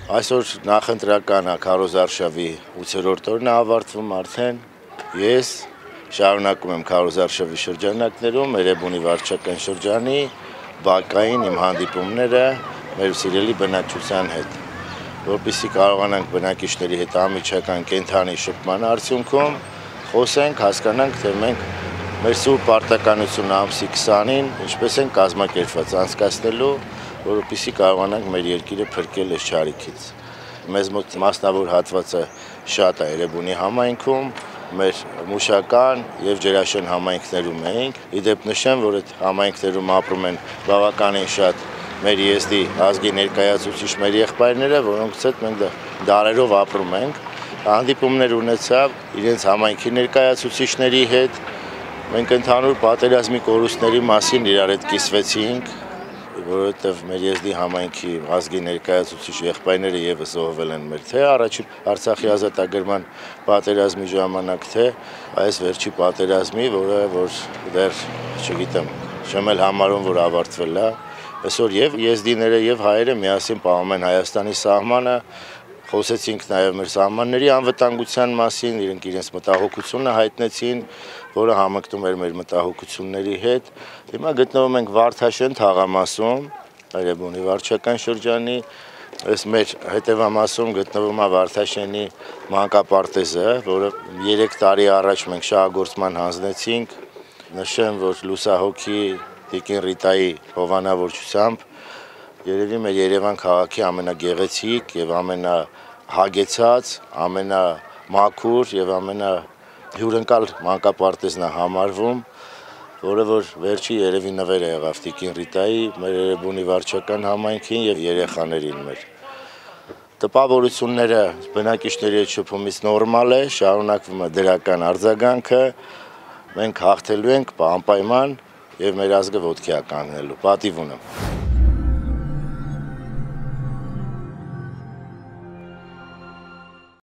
Այսօր նախընտրական Քարոզ Արշավի 8-րդ օրն է ավարտվում արդեն։ Ես շարունակում եմ Քարոզ Արշավի շրջանակներում Էրեբունի վարչական շրջանի բակային իմ հանդիպումները մեր սիրելի բնակչության հետ, որպեսզի կարողանանք բնակիչների հետ անմիջական կենթանի շփման արդյունքում խոսենք, հասկանանք, թե մենք մեր սուրբ պարտականությունը ամսի 20-ին ինչպես են կազմակերպված անցկացնելու, որպեսզի կարողանանք մեր երկիրը փրկել այս չարիքից։ Մեզ մոտ մասնավոր հատվածը շատ է Էրեբունի համայնքում, մեր մուշական եւ ջերաշեն համայնքներում ենք։ Իդեպ նշեմ, որ այդ համայնքներում ապրում են բավականին շատ մեր եզդի ազգի ներկայացուցիչ մեր եղբայրները, որոնց հետ մենք դարերով ապրում ենք։ Հանդիպումներ ունեցավ իրենց համայնքի ներկայացուցիչների հետ։ Մենք ընդհանուր պատերազմի կորուստների մասին իրար հետ կիսվեցինք, որովհետև մեր եզդի համայնքի ազգի ներկայացուցիչ եղբայրները եւս զոհվել են մեր թե առաջին Արցախի ազատագրման պատերազմի ժամանակ, թե այս վերջի պատերազմի, որը դեռ չգիտեմ, չեմ էլ համարում, որ ավարտվել է։ Այսօր եւ եզդիները եւ հայերը միասին պահում են Հայաստանի սահմանը, խոսեցինք նաեւ մեր սահմանների անվտանգության մասին, իրենք իրենց մտահոգությունը հայտնեցին, որը համընկնում էր մեր մտահոգությունների հետ։ Հիմա գտնվում ենք Վարդաշեն թաղամասում, Էրեբունի վարչական շրջանի, այս մեր հետևամասում գտնվում է Վարդաշենի մանկապարտեզը, որը 3 տարի առաջ մենք շահագործման հանձնեցինք։ Նշեմ, որ լուսահոգի Տիկին Ռիտայի հովանավորչությամբ երևի մեր Երևան քաղաքի ամենագեղեցիկ եւ ամենահագեցած, ամենամաքուր եւ ամենահյուրընկալ մանկապարտեզն է համարվում, որը որ վերջի երևի նվերը եղավ Տիկին Ռիտայի մեր Էրեբունի վարչական համայնքին եւ երեխաներին մեր։ Տպավորությունները բնակիչների հետ շփումից նորմալ է, շարունակվում է դրական արձագանքը, մենք հաղթելու ենք անպայման եւ մեր ազգը ոտքի է կանգնելու։ Պատիվ ունեմ։